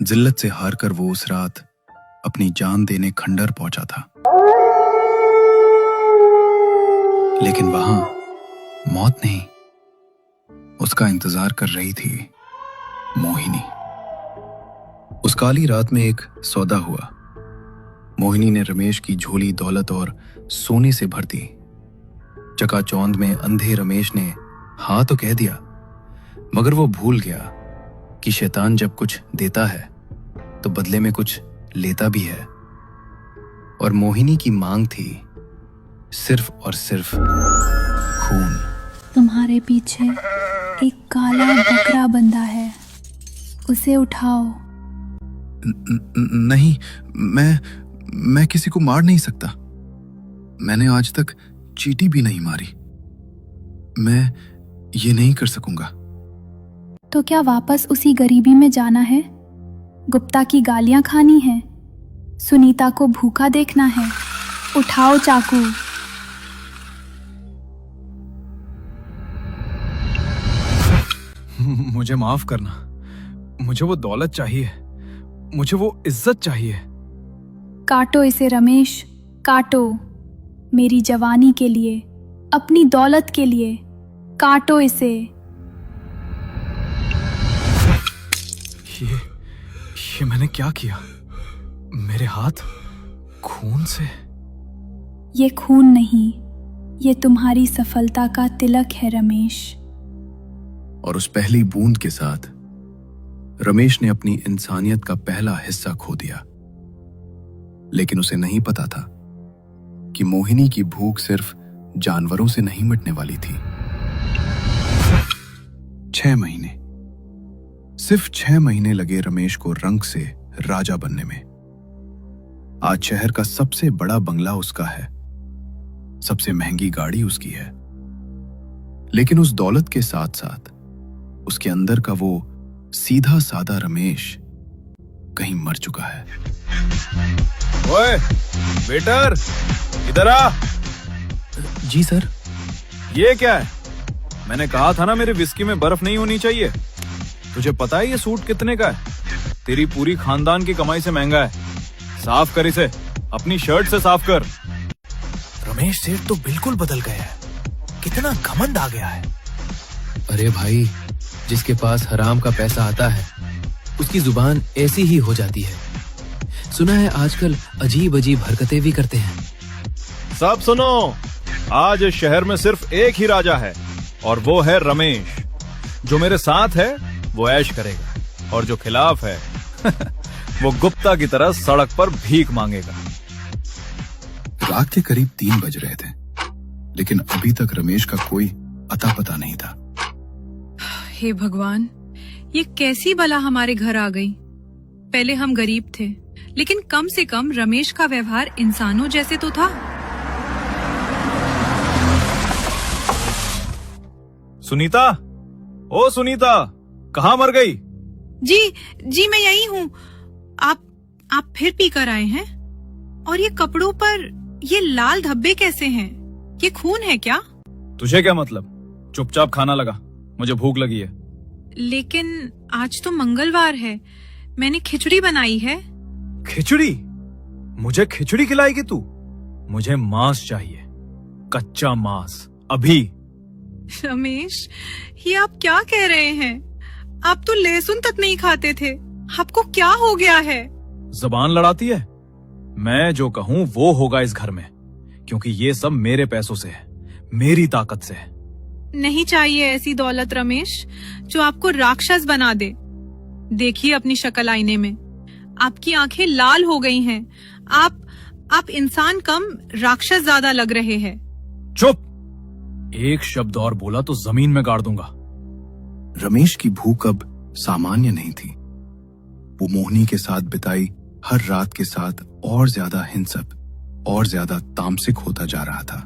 जिल्लत से हार कर वो उस रात अपनी जान देने खंडर पहुंचा था। लेकिन वहां मौत नहीं, उसका इंतजार कर रही थी मोहिनी। उस काली रात में एक सौदा हुआ। मोहिनी ने रमेश की झोली दौलत और सोने से भर दी। चकाचौंध में अंधे रमेश ने हाँ तो कह दिया, मगर वो भूल गया कि शैतान जब कुछ देता है तो बदले में कुछ लेता भी है। और मोहिनी की मांग थी सिर्फ और सिर्फ खून। तुम्हारे पीछे एक काला बकरा बंधा है, उसे उठाओ। नहीं, मैं किसी को मार नहीं सकता। मैंने आज तक चींटी भी नहीं मारी। मैं ये नहीं कर सकूंगा। तो क्या वापस उसी गरीबी में जाना है? गुप्ता की गालियां खानी है? सुनीता को भूखा देखना है? उठाओ चाकू। मुझे माफ करना। मुझे वो दौलत चाहिए, मुझे वो इज्जत चाहिए। काटो इसे रमेश, काटो। मेरी जवानी के लिए, अपनी दौलत के लिए काटो इसे। ये मैंने क्या किया? मेरे हाथ खून से। ये खून नहीं, ये तुम्हारी सफलता का तिलक है रमेश। और उस पहली बूंद के साथ रमेश ने अपनी इंसानियत का पहला हिस्सा खो दिया। लेकिन उसे नहीं पता था कि मोहिनी की भूख सिर्फ जानवरों से नहीं मिटने वाली थी। 6 महीने, सिर्फ 6 महीने लगे रमेश को रंक से राजा बनने में। आज शहर का सबसे बड़ा बंगला उसका है, सबसे महंगी गाड़ी उसकी है। लेकिन उस दौलत के साथ साथ उसके अंदर का वो सीधा सादा रमेश कहीं मर चुका है। ओए वेटर, इधर आ। जी सर। ये क्या है? मैंने कहा था ना मेरे विस्की में बर्फ नहीं होनी चाहिए। तुझे पता है ये सूट कितने का है? तेरी पूरी खानदान की कमाई से महंगा है। साफ कर इसे, अपनी शर्ट से साफ कर। रमेश सेठ तो बिल्कुल बदल गया है, कितना घमंड आ गया है। अरे भाई, जिसके पास हराम का पैसा आता है उसकी जुबान ऐसी ही हो जाती है। सुना है आजकल अजीब अजीब हरकतें भी करते हैं। सब सुनो, आज इस शहर में सिर्फ एक ही राजा है और वो है रमेश। जो मेरे साथ है वो ऐश करेगा और जो खिलाफ है वो गुप्ता की तरह सड़क पर भीख मांगेगा। रात के करीब 3 बज रहे थे, लेकिन अभी तक रमेश का कोई अता पता नहीं था। हे भगवान, ये कैसी बला हमारे घर आ गई। पहले हम गरीब थे, लेकिन कम से कम रमेश का व्यवहार इंसानों जैसे तो था। सुनीता, ओ सुनीता, कहाँ मर गई? जी मैं यही हूँ। आप फिर पी कर आए हैं? और ये कपड़ों पर ये लाल धब्बे कैसे हैं? ये खून है क्या? तुझे क्या मतलब? चुपचाप खाना लगा, मुझे भूख लगी है। लेकिन आज तो मंगलवार है, मैंने खिचड़ी बनाई है। खिचड़ी? मुझे खिचड़ी खिलाएगी तू? मुझे मांस चाहिए, कच्चा मांस, अभी। रमेश, ये आप क्या कह रहे हैं? आप तो लहसुन तक नहीं खाते थे, आपको क्या हो गया है? जबान लड़ाती है। मैं जो कहूँ वो होगा इस घर में, क्योंकि ये सब मेरे पैसों से है, मेरी ताकत से है। नहीं चाहिए ऐसी दौलत रमेश, जो आपको राक्षस बना दे। देखिए अपनी शक्ल आईने में, आपकी आंखें लाल हो गई हैं। आप इंसान कम राक्षस ज्यादा लग रहे हैं। चुप! एक शब्द और बोला तो जमीन में गाड़ दूंगा। रमेश की भूख अब सामान्य नहीं थी। वो मोहिनी के साथ बिताई हर रात के साथ और ज्यादा हिंसक और ज्यादा तामसिक होता जा रहा था।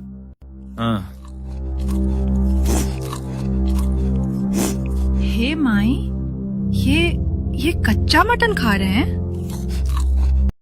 हे माई, ये कच्चा मटन खा रहे हैं?